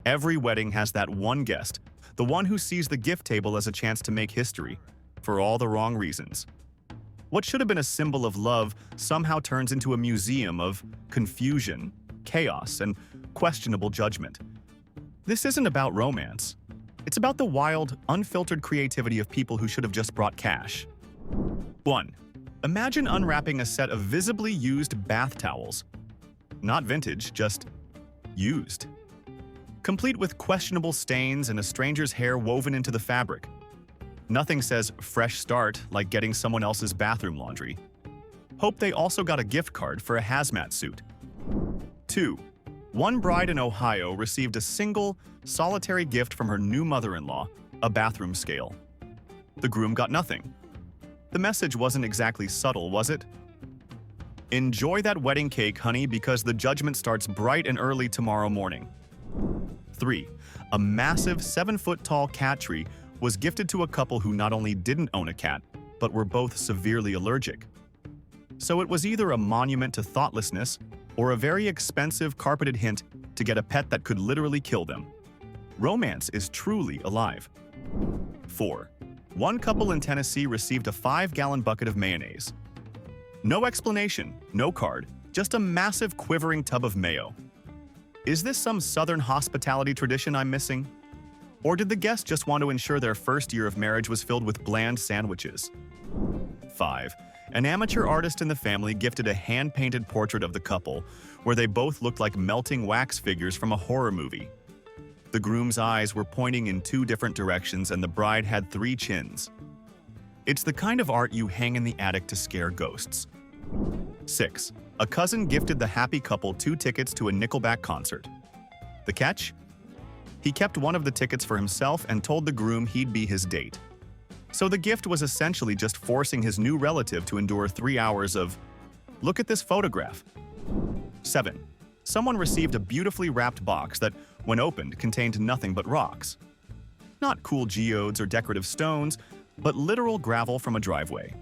Every wedding has that one guest, the one who sees the gift table as a chance to make history, for all the wrong reasons. What should have been a symbol of love somehow turns into a museum of confusion, chaos, and questionable judgment. This isn't about romance. It's about the wild, unfiltered creativity of people who should have just brought cash. 1. Imagine unwrapping a set of visibly used bath towels. Not vintage, just used. Complete with questionable stains and a stranger's hair woven into the fabric. Nothing says fresh start like getting someone else's bathroom laundry. Hope they also got a gift card for a hazmat suit. 2. One bride in Ohio received a single, solitary gift from her new mother-in-law, a bathroom scale. The groom got nothing. The message wasn't exactly subtle, was it? Enjoy that wedding cake, honey, because the judgment starts bright and early tomorrow morning. 3. A massive 7-foot-tall cat tree was gifted to a couple who not only didn't own a cat, but were both severely allergic. So it was either a monument to thoughtlessness or a very expensive carpeted hint to get a pet that could literally kill them. Romance is truly alive. 4. One couple in Tennessee received a 5-gallon bucket of mayonnaise. No explanation, no card, just a massive quivering tub of mayo. Is this some Southern hospitality tradition I'm missing? Or did the guests just want to ensure their first year of marriage was filled with bland sandwiches? 5. An amateur artist in the family gifted a hand-painted portrait of the couple, where they both looked like melting wax figures from a horror movie. The groom's eyes were pointing in 2 different directions and the bride had 3 chins. It's the kind of art you hang in the attic to scare ghosts. 6. A cousin gifted the happy couple 2 tickets to a Nickelback concert. The catch? He kept one of the tickets for himself and told the groom he'd be his date. So the gift was essentially just forcing his new relative to endure 3 hours of, "Look at this photograph." 7. Someone received a beautifully wrapped box that, when opened, contained nothing but rocks. Not cool geodes or decorative stones, but literal gravel from a driveway.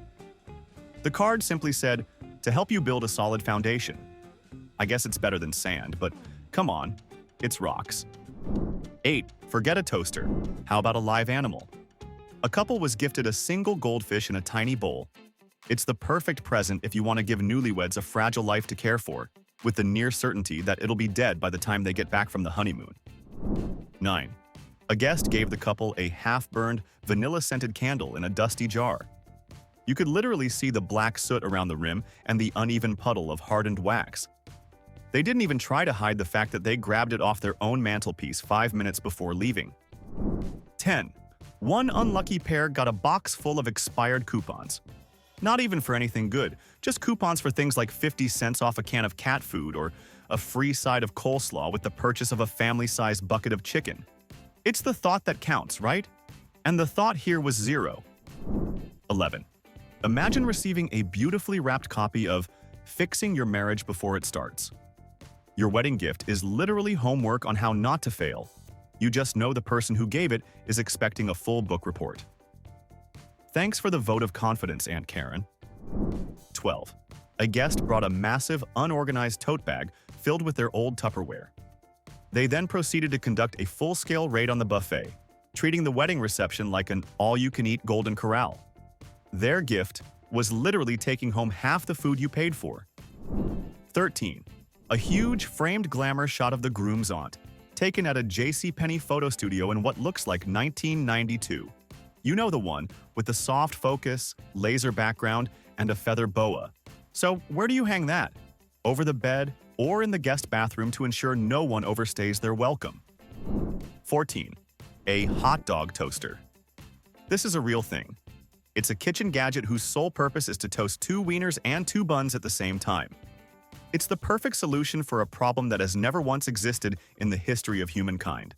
The card simply said, "To help you build a solid foundation." I guess it's better than sand, but come on, it's rocks. 8. Forget a toaster. How about a live animal? A couple was gifted a single goldfish in a tiny bowl. It's the perfect present if you want to give newlyweds a fragile life to care for, with the near certainty that it'll be dead by the time they get back from the honeymoon. 9. A guest gave the couple a half-burned, vanilla-scented candle in a dusty jar. You could literally see the black soot around the rim and the uneven puddle of hardened wax. They didn't even try to hide the fact that they grabbed it off their own mantelpiece 5 minutes before leaving. 10. One unlucky pair got a box full of expired coupons. Not even for anything good, just coupons for things like 50 cents off a can of cat food or a free side of coleslaw with the purchase of a family-sized bucket of chicken. It's the thought that counts, right? And the thought here was 0. 11. Imagine receiving a beautifully wrapped copy of Fixing Your Marriage Before It Starts. Your wedding gift is literally homework on how not to fail. You just know the person who gave it is expecting a full book report. Thanks for the vote of confidence, Aunt Karen. 12. A guest brought a massive, unorganized tote bag filled with their old Tupperware. They then proceeded to conduct a full-scale raid on the buffet, treating the wedding reception like an all-you-can-eat Golden Corral. Their gift was literally taking home half the food you paid for. 13. A huge framed glamour shot of the groom's aunt, taken at a JCPenney photo studio in what looks like 1992. You know the one, with the soft focus, laser background, and a feather boa. So where do you hang that? Over the bed or in the guest bathroom to ensure no one overstays their welcome. 14. A hot dog toaster. This is a real thing. It's a kitchen gadget whose sole purpose is to toast 2 wieners and 2 buns at the same time. It's the perfect solution for a problem that has never once existed in the history of humankind.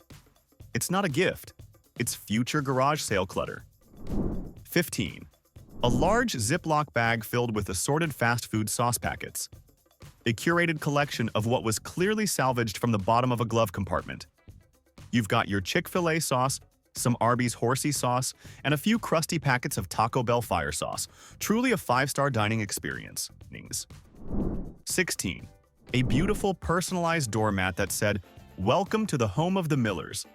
It's not a gift. It's future garage sale clutter. 15. A large Ziploc bag filled with assorted fast food sauce packets. A curated collection of what was clearly salvaged from the bottom of a glove compartment. You've got your Chick-fil-A sauce, some Arby's horsey sauce, and a few crusty packets of Taco Bell fire sauce. Truly a 5-star dining experience. 16. A beautiful personalized doormat that said, Welcome to the home of the Millers.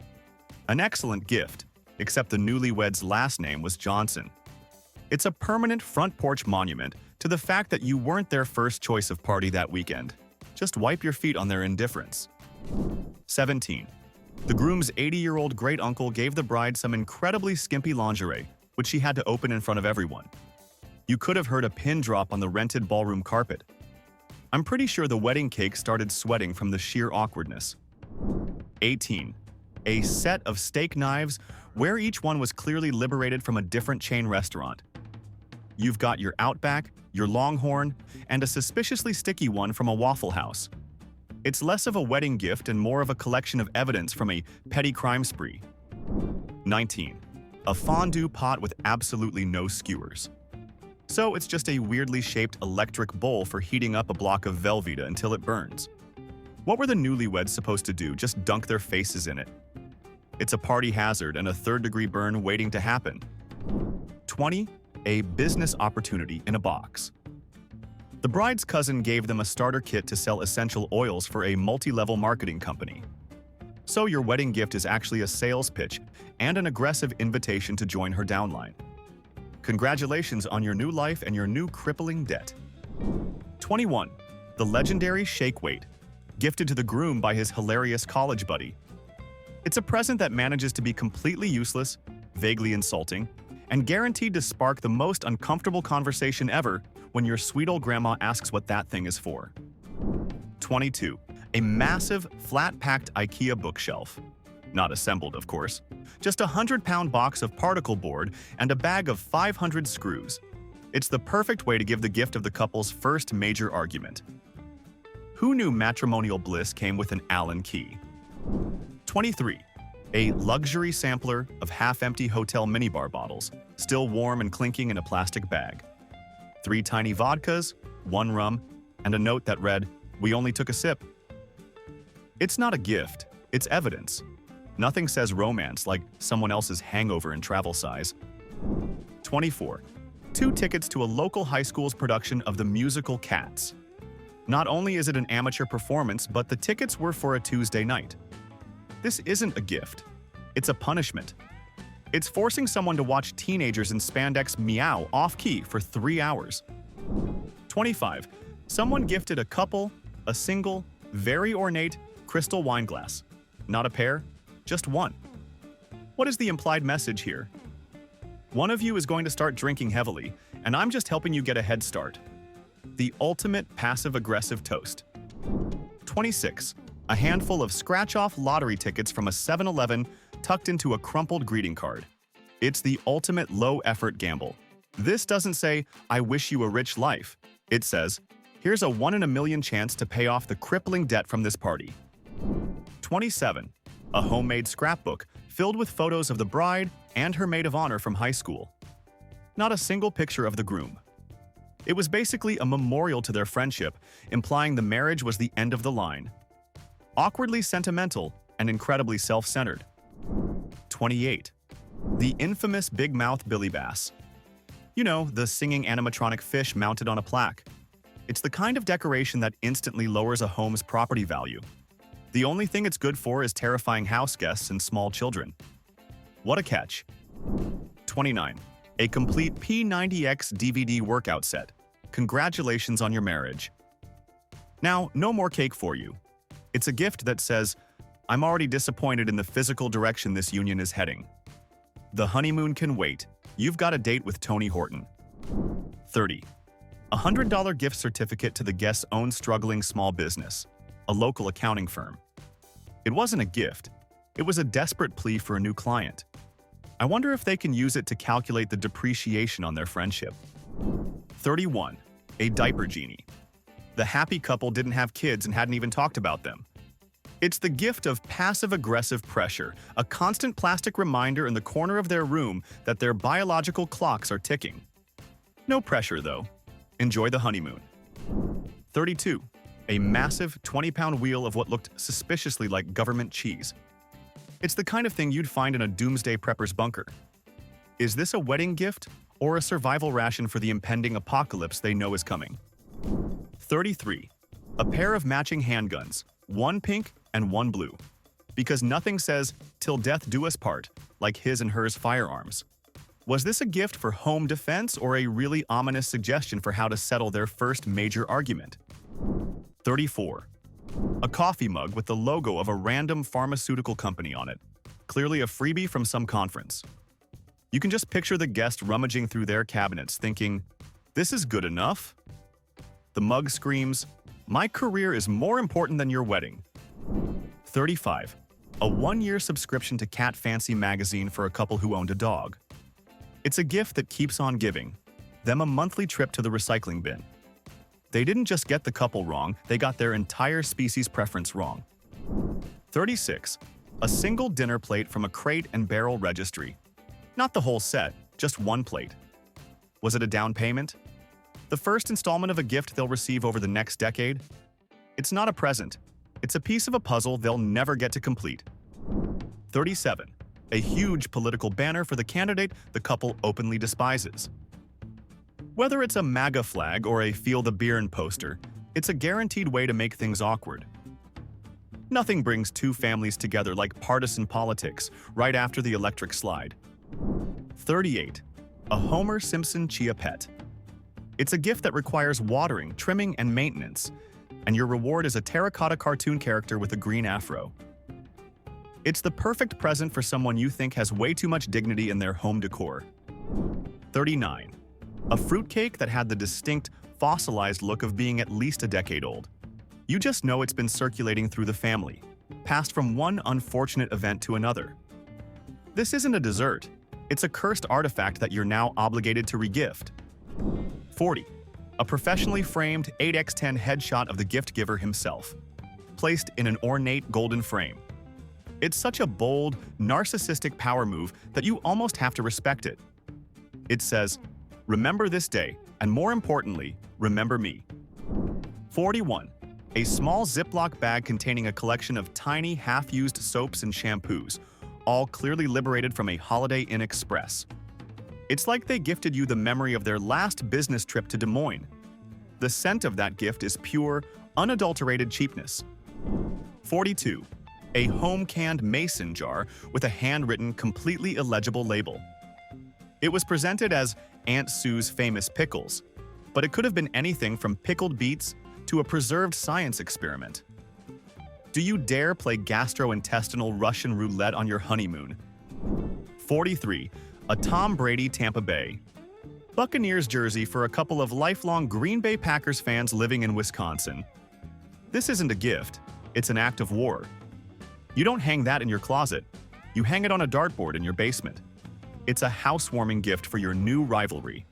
An excellent gift, except the newlyweds' last name was Johnson. It's a permanent front porch monument to the fact that you weren't their first choice of party that weekend. Just wipe your feet on their indifference. 17. The groom's 80-year-old great-uncle gave the bride some incredibly skimpy lingerie, which she had to open in front of everyone. You could have heard a pin drop on the rented ballroom carpet. I'm pretty sure the wedding cake started sweating from the sheer awkwardness. 18. A set of steak knives where each one was clearly liberated from a different chain restaurant. You've got your Outback, your Longhorn, and a suspiciously sticky one from a Waffle House. It's less of a wedding gift and more of a collection of evidence from a petty crime spree. 19. A fondue pot with absolutely no skewers. So it's just a weirdly shaped electric bowl for heating up a block of Velveeta until it burns. What were the newlyweds supposed to do, just dunk their faces in it? It's a party hazard and a third-degree burn waiting to happen. 20. A business opportunity in a box. The bride's cousin gave them a starter kit to sell essential oils for a multi-level marketing company. So your wedding gift is actually a sales pitch and an aggressive invitation to join her downline. Congratulations on your new life and your new crippling debt. 21. The legendary shake weight, gifted to the groom by his hilarious college buddy. It's a present that manages to be completely useless, vaguely insulting, and guaranteed to spark the most uncomfortable conversation ever when your sweet old grandma asks what that thing is for. 22. A massive, flat-packed IKEA bookshelf. Not assembled, of course. Just a 100-pound box of particle board and a bag of 500 screws. It's the perfect way to give the gift of the couple's first major argument. Who knew matrimonial bliss came with an Allen key? 23. A luxury sampler of half-empty hotel minibar bottles, still warm and clinking in a plastic bag. 3 tiny vodkas, 1 rum, and a note that read, "We only took a sip." It's not a gift, it's evidence. Nothing says romance like someone else's hangover in travel size. 24. 2 tickets to a local high school's production of the musical Cats. Not only is it an amateur performance, but the tickets were for a Tuesday night. This isn't a gift. It's a punishment. It's forcing someone to watch teenagers in spandex meow off-key for 3 hours. 25. Someone gifted a couple, a single, very ornate, crystal wine glass. Not a pair, just one. What is the implied message here? One of you is going to start drinking heavily, and I'm just helping you get a head start. The ultimate passive-aggressive toast. 26. A handful of scratch-off lottery tickets from a 7-Eleven tucked into a crumpled greeting card. It's the ultimate low-effort gamble. This doesn't say, "I wish you a rich life." It says, "Here's a 1 in a million chance to pay off the crippling debt from this party." 27. A homemade scrapbook filled with photos of the bride and her maid of honor from high school. Not a single picture of the groom. It was basically a memorial to their friendship, implying the marriage was the end of the line. Awkwardly sentimental and incredibly self-centered. 28. The infamous big mouth Billy Bass. You know, the singing animatronic fish mounted on a plaque. It's the kind of decoration that instantly lowers a home's property value. The only thing it's good for is terrifying house guests and small children. What a catch. 29. A complete P90X DVD workout set. Congratulations on your marriage. Now, no more cake for you. It's a gift that says, "I'm already disappointed in the physical direction this union is heading." The honeymoon can wait. You've got a date with Tony Horton. 30. A $100 gift certificate to the guest's own struggling small business, a local accounting firm. It wasn't a gift. It was a desperate plea for a new client. I wonder if they can use it to calculate the depreciation on their friendship. 31. A diaper genie. The happy couple didn't have kids and hadn't even talked about them. It's the gift of passive-aggressive pressure, a constant plastic reminder in the corner of their room that their biological clocks are ticking. No pressure, though. Enjoy the honeymoon. 32. A massive 20-pound wheel of what looked suspiciously like government cheese. It's the kind of thing you'd find in a doomsday prepper's bunker. Is this a wedding gift or a survival ration for the impending apocalypse they know is coming? 33. A pair of matching handguns, one pink and one blue. because nothing says, "till death do us part," like his and hers firearms. Was this a gift for home defense or a really ominous suggestion for how to settle their first major argument? 34. A coffee mug with the logo of a random pharmaceutical company on it. Clearly a freebie from some conference. You can just picture the guest rummaging through their cabinets thinking, "This is good enough." The mug screams, "My career is more important than your wedding." 35. A one-year subscription to Cat Fancy magazine for a couple who owned a dog. It's a gift that keeps on giving, them a monthly trip to the recycling bin. They didn't just get the couple wrong, they got their entire species preference wrong. 36. A single dinner plate from a Crate and Barrel registry. Not the whole set, just one plate. Was it a down payment? The first installment of a gift they'll receive over the next decade? It's not a present. It's a piece of a puzzle they'll never get to complete. 37. A huge political banner for the candidate the couple openly despises. Whether it's a MAGA flag or a Feel the Beer poster, it's a guaranteed way to make things awkward. Nothing brings two families together like partisan politics right after the electric slide. 38. A Homer Simpson Chia Pet. It's a gift that requires watering, trimming, and maintenance, and your reward is a terracotta cartoon character with a green afro. It's the perfect present for someone you think has way too much dignity in their home decor. 39. A fruitcake that had the distinct, fossilized look of being at least a decade old. You just know it's been circulating through the family, passed from one unfortunate event to another. This isn't a dessert. It's a cursed artifact that you're now obligated to regift. 40. A professionally framed 8x10 headshot of the gift giver himself, placed in an ornate golden frame. It's such a bold, narcissistic power move that you almost have to respect it. It says, "Remember this day, and more importantly, remember me." 41. A small Ziploc bag containing a collection of tiny, half-used soaps and shampoos, all clearly liberated from a Holiday Inn Express. It's like they gifted you the memory of their last business trip to Des Moines. The scent of that gift is pure, unadulterated cheapness. 42. A home-canned mason jar with a handwritten, completely illegible label. It was presented as Aunt Sue's famous pickles, but it could have been anything from pickled beets to a preserved science experiment. Do you dare play gastrointestinal Russian roulette on your honeymoon? 43. A Tom Brady Tampa Bay. Buccaneers jersey for a couple of lifelong Green Bay Packers fans living in Wisconsin. This isn't a gift, it's an act of war. You don't hang that in your closet, you hang it on a dartboard in your basement. It's a housewarming gift for your new rivalry.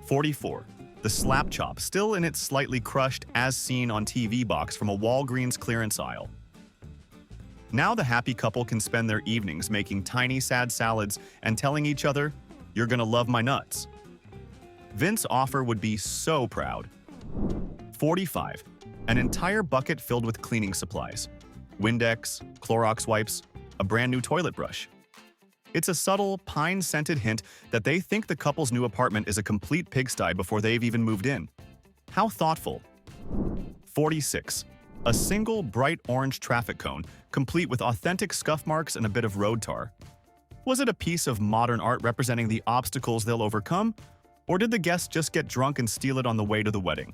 44. The slap chop, still in its slightly crushed, as seen on TV box from a Walgreens clearance aisle. Now the happy couple can spend their evenings making tiny sad salads and telling each other, "You're gonna love my nuts." Vince's offer would be so proud. 45. An entire bucket filled with cleaning supplies. Windex, Clorox wipes, a brand new toilet brush. It's a subtle, pine-scented hint that they think the couple's new apartment is a complete pigsty before they've even moved in. How thoughtful. 46. A single, bright orange traffic cone, complete with authentic scuff marks and a bit of road tar. Was it a piece of modern art representing the obstacles they'll overcome, or did the guests just get drunk and steal it on the way to the wedding?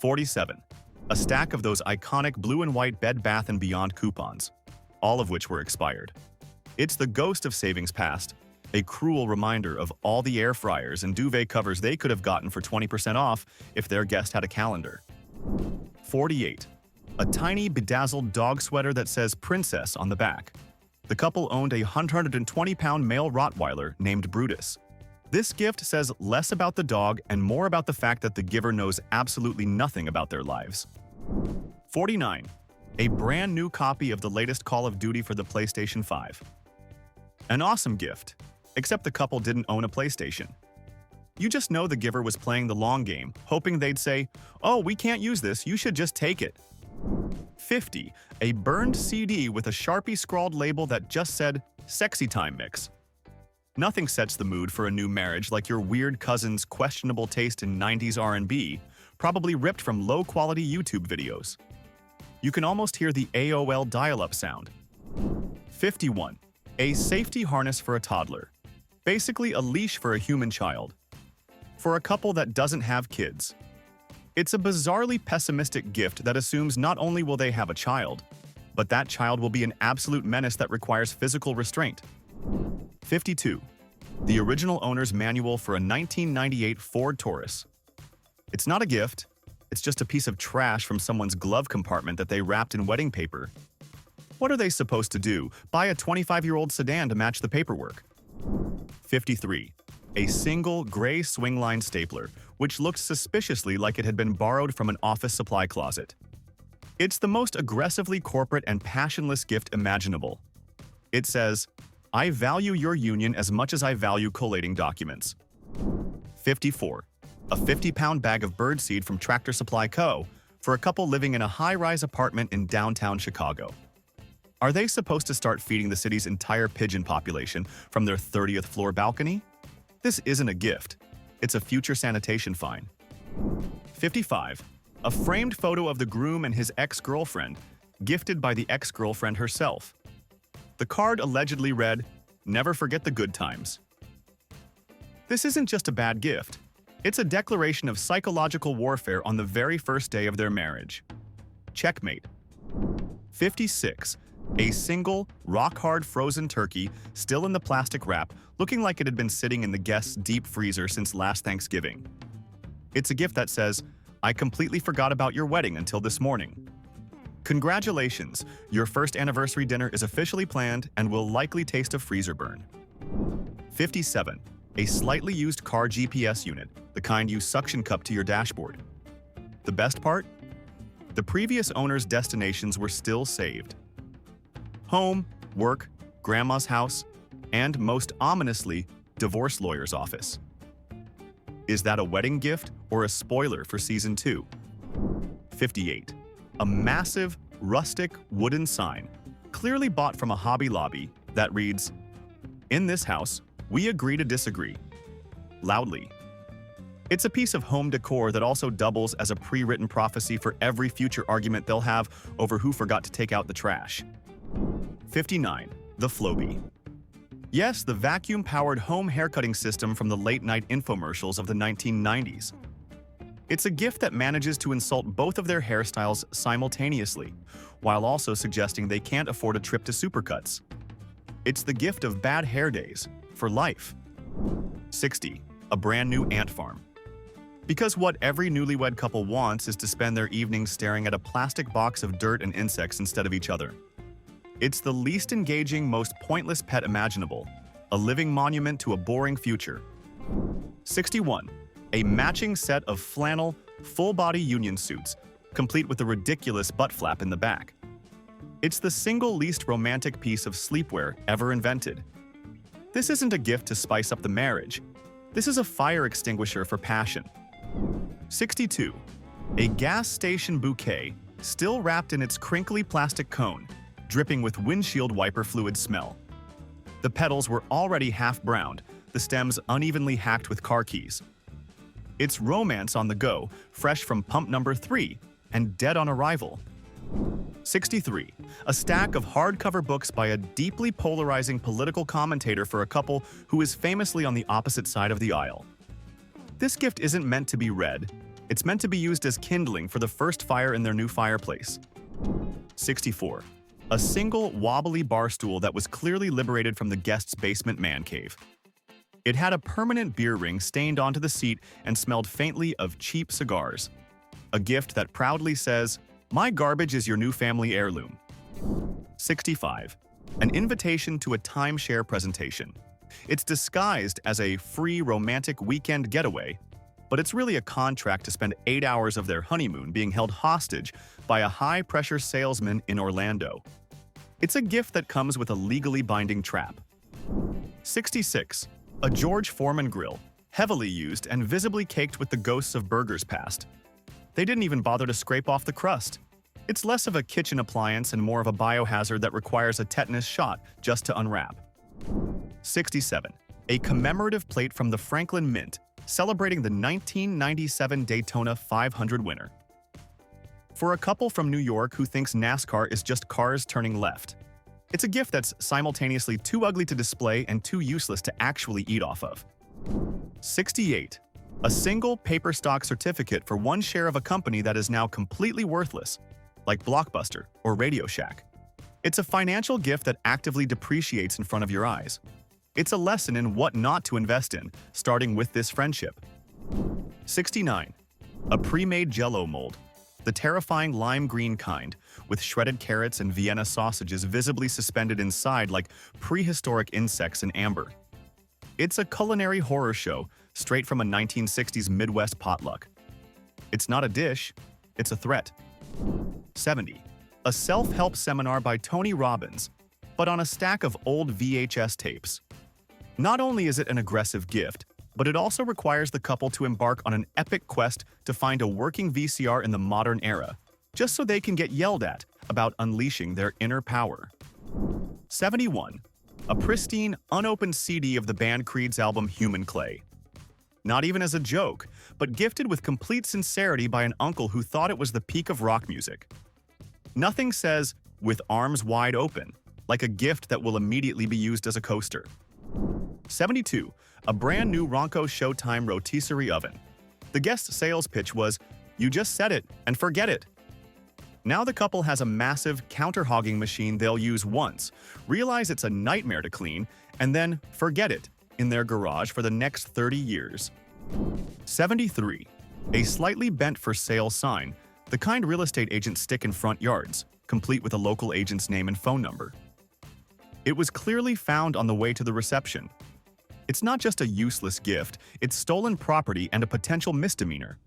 47. A stack of those iconic blue and white Bed Bath & Beyond coupons, all of which were expired. It's the ghost of savings past, a cruel reminder of all the air fryers and duvet covers they could have gotten for 20% off if their guest had a calendar. 48. A tiny bedazzled dog sweater that says Princess on the back. The couple owned a 120-pound male Rottweiler named Brutus. This gift says less about the dog and more about the fact that the giver knows absolutely nothing about their lives. 49. A brand new copy of the latest Call of Duty for the PlayStation 5. An awesome gift, except the couple didn't own a PlayStation. You just know the giver was playing the long game, hoping they'd say, "Oh, we can't use this, you should just take it." 50. A burned CD with a Sharpie scrawled label that just said, "Sexy Time Mix." Nothing sets the mood for a new marriage like your weird cousin's questionable taste in 90s R&B, probably ripped from low-quality YouTube videos. You can almost hear the AOL dial-up sound. 51. A safety harness for a toddler. Basically a leash for a human child. For a couple that doesn't have kids. It's a bizarrely pessimistic gift that assumes not only will they have a child, but that child will be an absolute menace that requires physical restraint. 52. The original owner's manual for a 1998 Ford Taurus. It's not a gift, it's just a piece of trash from someone's glove compartment that they wrapped in wedding paper. What are they supposed to do? Buy a 25-year-old sedan to match the paperwork. 53. A single gray swingline stapler, which looked suspiciously like it had been borrowed from an office supply closet. It's the most aggressively corporate and passionless gift imaginable. It says, "I value your union as much as I value collating documents." 54. A 50-pound bag of birdseed from Tractor Supply Co. for a couple living in a high-rise apartment in downtown Chicago. Are they supposed to start feeding the city's entire pigeon population from their 30th floor balcony? This isn't a gift. It's a future sanitation fine. 55. A framed photo of the groom and his ex-girlfriend, gifted by the ex-girlfriend herself. The card allegedly read, "Never forget the good times." This isn't just a bad gift. It's a declaration of psychological warfare on the very first day of their marriage. Checkmate. 56. A single, rock-hard frozen turkey, still in the plastic wrap, looking like it had been sitting in the guest's deep freezer since last Thanksgiving. It's a gift that says, "I completely forgot about your wedding until this morning. Congratulations, your first anniversary dinner is officially planned and will likely taste of freezer burn." 57. A slightly used car GPS unit, the kind you suction cup to your dashboard. The best part? The previous owner's destinations were still saved. Home, work, grandma's house, and most ominously, divorce lawyer's office. Is that a wedding gift or a spoiler for Season 2? 58. A massive, rustic, wooden sign, clearly bought from a Hobby Lobby, that reads, "In this house, we agree to disagree." Loudly. It's a piece of home decor that also doubles as a pre-written prophecy for every future argument they'll have over who forgot to take out the trash. 59. The Flowbee. Yes, the vacuum-powered home haircutting system from the late-night infomercials of the 1990s. It's a gift that manages to insult both of their hairstyles simultaneously, while also suggesting they can't afford a trip to Supercuts. It's the gift of bad hair days, for life. 60. A brand new ant farm. Because what every newlywed couple wants is to spend their evenings staring at a plastic box of dirt and insects instead of each other. It's the least engaging, most pointless pet imaginable, a living monument to a boring future. 61. A matching set of flannel, full-body union suits, complete with a ridiculous butt flap in the back. It's the single least romantic piece of sleepwear ever invented. This isn't a gift to spice up the marriage. This is a fire extinguisher for passion. 62. A gas station bouquet, still wrapped in its crinkly plastic cone, dripping with windshield wiper fluid smell. The petals were already half-browned, the stems unevenly hacked with car keys. It's romance on the go, fresh from pump number 3, and dead on arrival. 63. A stack of hardcover books by a deeply polarizing political commentator for a couple who is famously on the opposite side of the aisle. This gift isn't meant to be read. It's meant to be used as kindling for the first fire in their new fireplace. 64. A single, wobbly bar stool that was clearly liberated from the guest's basement man cave. It had a permanent beer ring stained onto the seat and smelled faintly of cheap cigars. A gift that proudly says, "My garbage is your new family heirloom." 65. An invitation to a timeshare presentation. It's disguised as a free romantic weekend getaway, but it's really a contract to spend 8 hours of their honeymoon being held hostage by a high-pressure salesman in Orlando. It's a gift that comes with a legally binding trap. 66. A George Foreman grill, heavily used and visibly caked with the ghosts of burgers past. They didn't even bother to scrape off the crust. It's less of a kitchen appliance and more of a biohazard that requires a tetanus shot just to unwrap. 67. A commemorative plate from the Franklin Mint, celebrating the 1997 Daytona 500 winner. For a couple from New York who thinks NASCAR is just cars turning left. It's a gift that's simultaneously too ugly to display and too useless to actually eat off of. 68. A single paper stock certificate for one share of a company that is now completely worthless, like Blockbuster or Radio Shack. It's a financial gift that actively depreciates in front of your eyes. It's a lesson in what not to invest in, starting with this friendship. 69. A pre-made Jell-O mold. The terrifying lime green kind, with shredded carrots and Vienna sausages visibly suspended inside like prehistoric insects in amber. It's a culinary horror show straight from a 1960s Midwest potluck. It's not a dish, it's a threat. 70. A self-help seminar by Tony Robbins, but on a stack of old VHS tapes. Not only is it an aggressive gift, but it also requires the couple to embark on an epic quest to find a working VCR in the modern era, just so they can get yelled at about unleashing their inner power. 71. A pristine, unopened CD of the band Creed's album Human Clay. Not even as a joke, but gifted with complete sincerity by an uncle who thought it was the peak of rock music. Nothing says, "with arms wide open," like a gift that will immediately be used as a coaster. 72. A brand new Ronco Showtime rotisserie oven. The guest sales pitch was, "You just set it and forget it." Now the couple has a massive counter-hogging machine they'll use once, realize it's a nightmare to clean, and then forget it in their garage for the next 30 years. 73. A slightly bent for sale sign, the kind real estate agents stick in front yards, complete with a local agent's name and phone number. It was clearly found on the way to the reception. It's not just a useless gift, it's stolen property and a potential misdemeanor.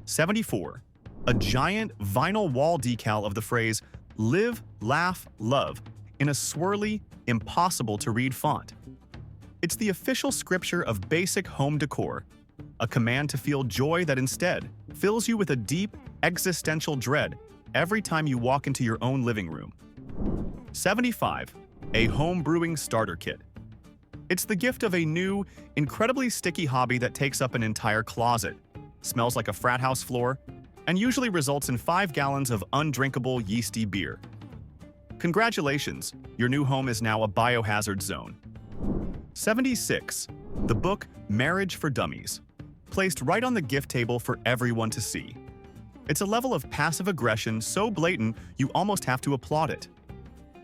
74. A giant vinyl wall decal of the phrase, "Live, Laugh, Love," in a swirly, impossible-to-read font. It's the official scripture of basic home decor, a command to feel joy that instead fills you with a deep, existential dread every time you walk into your own living room. 75. A home brewing starter kit. It's the gift of a new, incredibly sticky hobby that takes up an entire closet, smells like a frat house floor, and usually results in 5 gallons of undrinkable yeasty beer. Congratulations, your new home is now a biohazard zone. 76. The book Marriage for Dummies. Placed right on the gift table for everyone to see. It's a level of passive aggression so blatant you almost have to applaud it.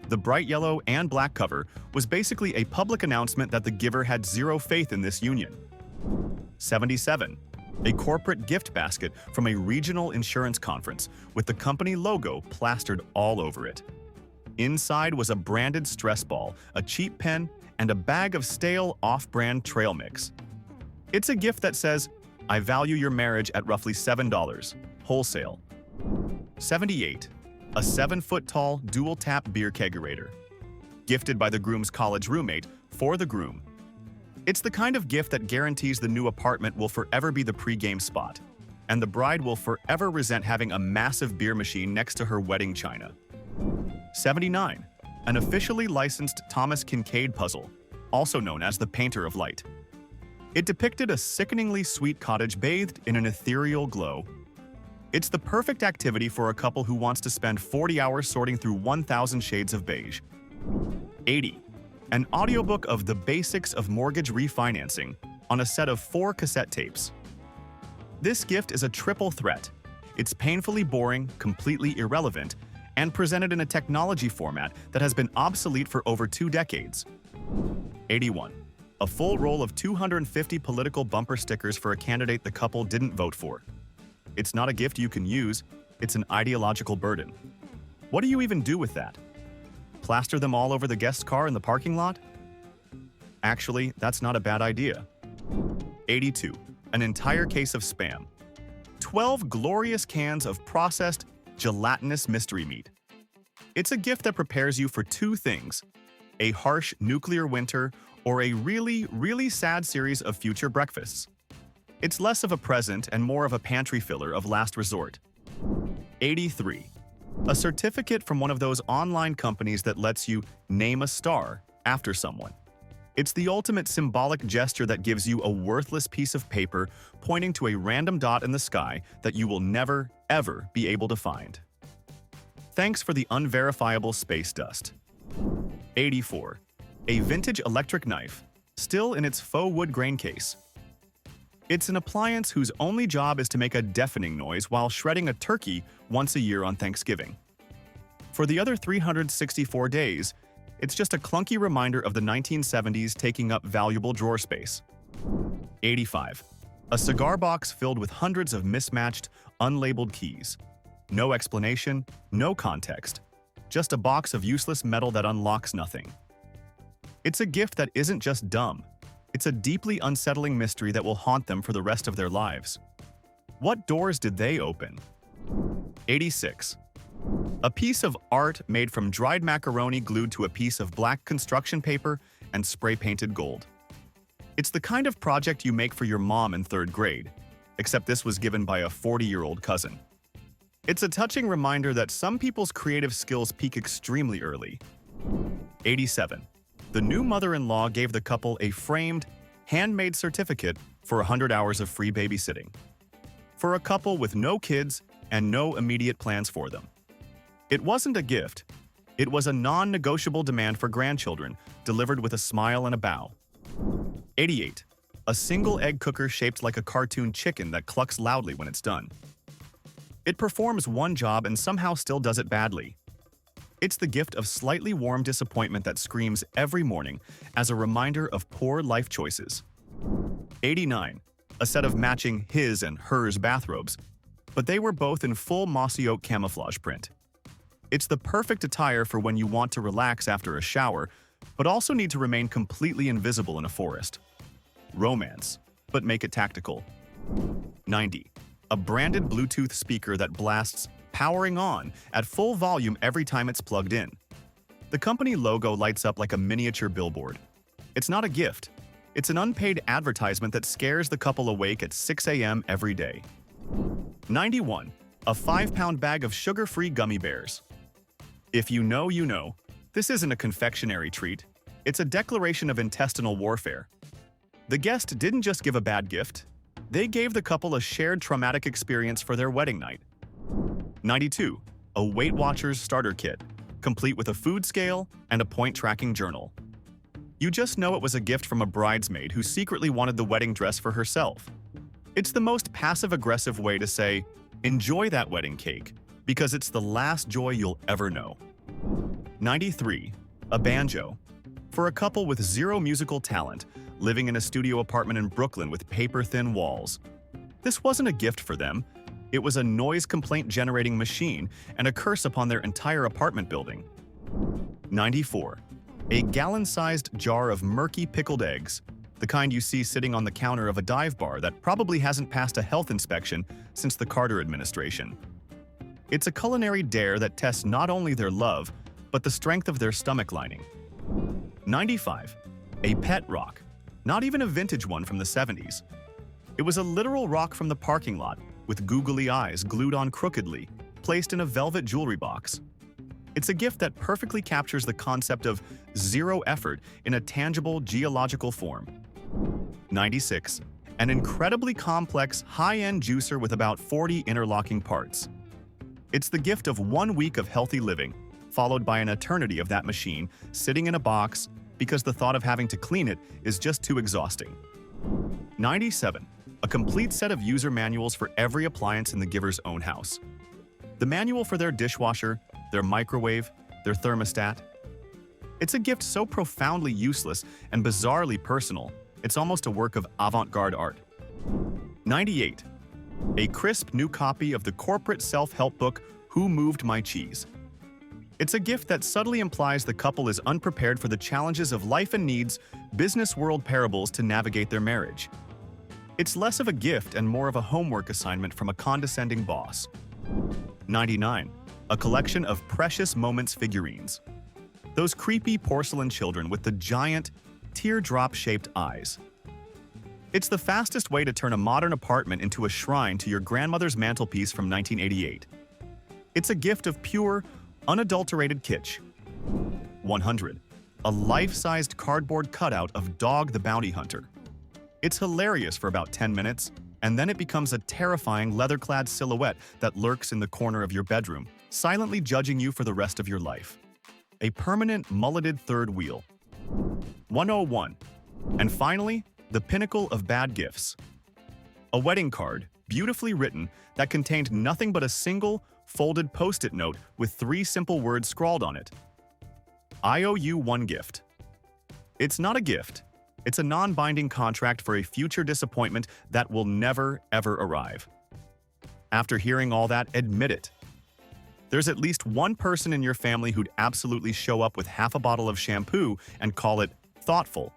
The bright yellow and black cover was basically a public announcement that the giver had zero faith in this union. 77. A corporate gift basket from a regional insurance conference with the company logo plastered all over it. Inside was a branded stress ball, a cheap pen, and a bag of stale off-brand trail mix. It's a gift that says, "I value your marriage at roughly $7, wholesale." 78. A 7-foot-tall dual-tap beer kegerator. Gifted by the groom's college roommate for the groom. It's the kind of gift that guarantees the new apartment will forever be the pre-game spot, and the bride will forever resent having a massive beer machine next to her wedding china. 79. An officially licensed Thomas Kincaid puzzle, also known as the Painter of Light. It depicted a sickeningly sweet cottage bathed in an ethereal glow. It's the perfect activity for a couple who wants to spend 40 hours sorting through 1,000 shades of beige. 80. An audiobook of The Basics of Mortgage Refinancing on a set of 4 cassette tapes. This gift is a triple threat. It's painfully boring, completely irrelevant, and presented in a technology format that has been obsolete for over 2 decades. 81. A full roll of 250 political bumper stickers for a candidate the couple didn't vote for. It's not a gift you can use, it's an ideological burden. What do you even do with that? Plaster them all over the guest's car in the parking lot? Actually, that's not a bad idea. 82. An entire case of Spam. 12 glorious cans of processed, gelatinous mystery meat. It's a gift that prepares you for 2 things: a harsh nuclear winter or a really, really sad series of future breakfasts. It's less of a present and more of a pantry filler of last resort. 83. A certificate from one of those online companies that lets you name a star after someone. It's the ultimate symbolic gesture that gives you a worthless piece of paper pointing to a random dot in the sky that you will never, ever be able to find. Thanks for the unverifiable space dust. 84. A vintage electric knife, still in its faux wood grain case. It's an appliance whose only job is to make a deafening noise while shredding a turkey once a year on Thanksgiving. For the other 364 days, it's just a clunky reminder of the 1970s taking up valuable drawer space. 85. A cigar box filled with hundreds of mismatched, unlabeled keys. No explanation, no context. Just a box of useless metal that unlocks nothing. It's a gift that isn't just dumb. It's a deeply unsettling mystery that will haunt them for the rest of their lives. What doors did they open? 86. A piece of art made from dried macaroni glued to a piece of black construction paper and spray-painted gold. It's the kind of project you make for your mom in 3rd grade, except this was given by a 40-year-old cousin. It's a touching reminder that some people's creative skills peak extremely early. 87. The new mother-in-law gave the couple a framed, handmade certificate for 100 hours of free babysitting. For a couple with no kids and no immediate plans for them. It wasn't a gift. It was a non-negotiable demand for grandchildren, delivered with a smile and a bow. 88. A single egg cooker shaped like a cartoon chicken that clucks loudly when it's done. It performs one job and somehow still does it badly. It's the gift of slightly warm disappointment that screams every morning as a reminder of poor life choices. 89. A set of matching his and hers bathrobes, but they were both in full mossy oak camouflage print. It's the perfect attire for when you want to relax after a shower, but also need to remain completely invisible in a forest. Romance, but make it tactical. 90. A branded Bluetooth speaker that blasts "powering on" at full volume every time it's plugged in. The company logo lights up like a miniature billboard. It's not a gift. It's an unpaid advertisement that scares the couple awake at 6 a.m. every day. 91. A 5-pound bag of sugar-free gummy bears. If you know, you know. This isn't a confectionery treat. It's a declaration of intestinal warfare. The guest didn't just give a bad gift. They gave the couple a shared traumatic experience for their wedding night. 92. A Weight Watchers starter kit, complete with a food scale and a point-tracking journal. You just know it was a gift from a bridesmaid who secretly wanted the wedding dress for herself. It's the most passive-aggressive way to say, enjoy that wedding cake, because it's the last joy you'll ever know. 93. A banjo. For a couple with zero musical talent, living in a studio apartment in Brooklyn with paper-thin walls. This wasn't a gift for them. It was a noise complaint-generating machine and a curse upon their entire apartment building. 94. A gallon-sized jar of murky pickled eggs, the kind you see sitting on the counter of a dive bar that probably hasn't passed a health inspection since the Carter administration. It's a culinary dare that tests not only their love, but the strength of their stomach lining. 95. A pet rock. Not even a vintage one from the 70s. It was a literal rock from the parking lot, with googly eyes glued on crookedly, placed in a velvet jewelry box. It's a gift that perfectly captures the concept of zero effort in a tangible geological form. 96. An incredibly complex, high-end juicer with about 40 interlocking parts. It's the gift of 1 week of healthy living, followed by an eternity of that machine sitting in a box because the thought of having to clean it is just too exhausting. 97. A complete set of user manuals for every appliance in the giver's own house. The manual for their dishwasher, their microwave, their thermostat. It's a gift so profoundly useless and bizarrely personal, it's almost a work of avant-garde art. 98. A crisp new copy of the corporate self-help book, Who Moved My Cheese? It's a gift that subtly implies the couple is unprepared for the challenges of life and needs business world parables to navigate their marriage. It's less of a gift and more of a homework assignment from a condescending boss. 99. A collection of precious moments figurines. Those creepy porcelain children with the giant, teardrop-shaped eyes. It's the fastest way to turn a modern apartment into a shrine to your grandmother's mantelpiece from 1988. It's a gift of pure, unadulterated kitsch. 100. a life-sized cardboard cutout of Dog the Bounty Hunter. It's hilarious for about 10 minutes, and then it becomes a terrifying leather-clad silhouette that lurks in the corner of your bedroom, silently judging you for the rest of your life. A permanent mulleted third wheel. 101. And finally, the pinnacle of bad gifts. A wedding card, beautifully written, that contained nothing but a single, folded post-it note with 3 simple words scrawled on it. I owe you one gift. It's not a gift. It's a non-binding contract for a future disappointment that will never, ever arrive. After hearing all that, admit it. There's at least one person in your family who'd absolutely show up with half a bottle of shampoo and call it thoughtful.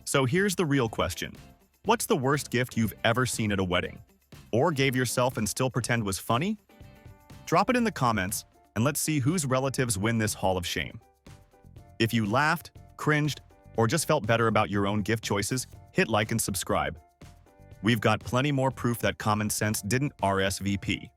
So here's the real question. What's the worst gift you've ever seen at a wedding? Or gave yourself and still pretend was funny? Drop it in the comments, and let's see whose relatives win this Hall of Shame. If you laughed, cringed, or just felt better about your own gift choices, hit like and subscribe. We've got plenty more proof that common sense didn't RSVP.